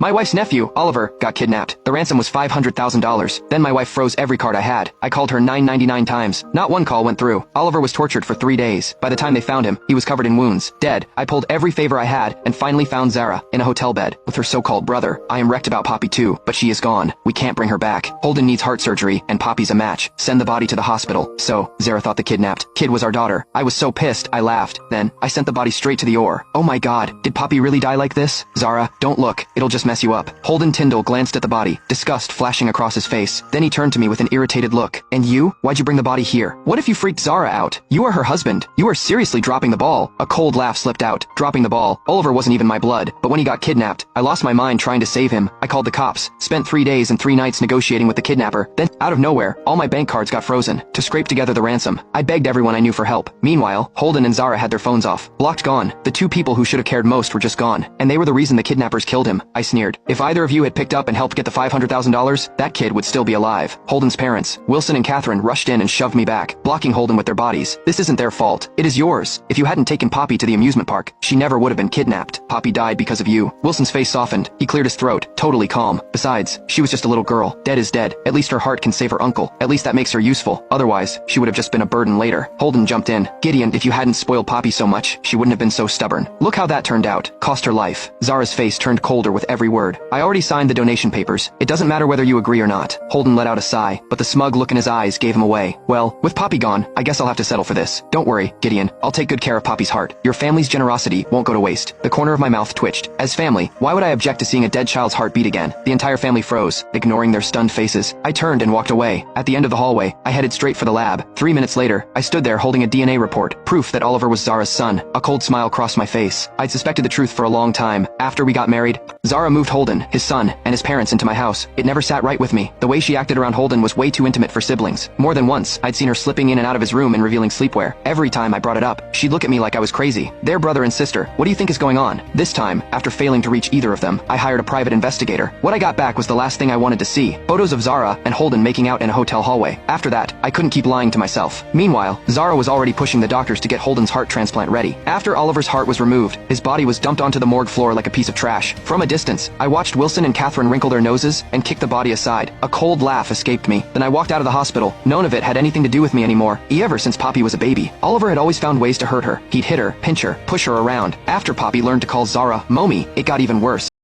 My wife's nephew, Oliver, got kidnapped. The ransom was $500,000. Then my wife froze every card I had. I called her 999 times. Not one call went through. Oliver was tortured for 3 days. By the time they found him, he was covered in wounds, dead. I pulled every favor I had and finally found Zara in a hotel bed with her so-called brother. I am wrecked about Poppy too, but she is gone. We can't bring her back. Holden needs heart surgery and Poppy's a match. Send the body to the hospital. So, Zara thought the kidnapped kid was our daughter. I was so pissed, I laughed. Then, I sent the body straight to the OR. Oh my god, did Poppy really die like this? Zara, don't look. It'll just mess you up. Holden Tyndall glanced at the body, disgust flashing across his face. Then he turned to me with an irritated look. And you? Why'd you bring the body here? What if you freaked Zara out? You are her husband. You are seriously dropping the ball. A cold laugh slipped out. Dropping the ball. Oliver wasn't even my blood. But when he got kidnapped, I lost my mind trying to save him. I called the cops. Spent 3 days and 3 nights negotiating with the kidnapper. Then, out of nowhere, all my bank cards got frozen. To scrape together the ransom, I begged everyone I knew for help. Meanwhile, Holden and Zara had their phones off. Blocked gone. The 2 people who should have cared most were just gone. And they were the reason the kidnappers killed him. I sneered. If either of you had picked up and helped get the $500,000, that kid would still be alive. Holden's parents, Wilson and Catherine, rushed in and shoved me back, blocking Holden with their bodies. This isn't their fault. It is yours. If you hadn't taken Poppy to the amusement park, she never would have been kidnapped. Poppy died because of you. Wilson's face softened. He cleared his throat, totally calm. Besides, she was just a little girl. Dead is dead. At least her heart can save her uncle. At least that makes her useful. Otherwise, she would have just been a burden later. Holden jumped in. Gideon, if you hadn't spoiled Poppy so much, she wouldn't have been so stubborn. Look how that turned out. Cost her life. Zara's face turned colder with every word. I already signed the donation papers. It doesn't matter whether you agree or not. Holden let out a sigh, but the smug look in his eyes gave him away. Well, with Poppy gone, I guess I'll have to settle for this. Don't worry, Gideon. I'll take good care of Poppy's heart. Your family's generosity won't go to waste. The corner of my mouth twitched. As family, why would I object to seeing a dead child's heart beat again? The entire family froze, ignoring their stunned faces. I turned and walked away. At the end of the hallway, I headed straight for the lab. 3 minutes later, I stood there holding a DNA report, proof that Oliver was Zara's son. A cold smile crossed my face. I'd suspected the truth for a long time. After we got married, Zara moved Holden, his son, and his parents into my house. It never sat right with me. The way she acted around Holden was way too intimate for siblings. More than once, I'd seen her slipping in and out of his room and revealing sleepwear. Every time I brought it up, she'd look at me like I was crazy. They're brother and sister. What do you think is going on? This time, after failing to reach either of them, I hired a private investigator. What I got back was the last thing I wanted to see. Photos of Zara and Holden making out in a hotel hallway. After that, I couldn't keep lying to myself. Meanwhile, Zara was already pushing the doctors to get Holden's heart transplant ready. After Oliver's heart was removed, his body was dumped onto the morgue floor like a piece of trash. From a distance, I watched Wilson and Catherine wrinkle their noses and kick the body aside. A cold laugh escaped me. Then I walked out of the hospital. None of it had anything to do with me anymore, ever since Poppy was a baby. Oliver had always found ways to hurt her. He'd hit her, pinch her, push her around. After Poppy learned to call Zara Mommy, it got even worse.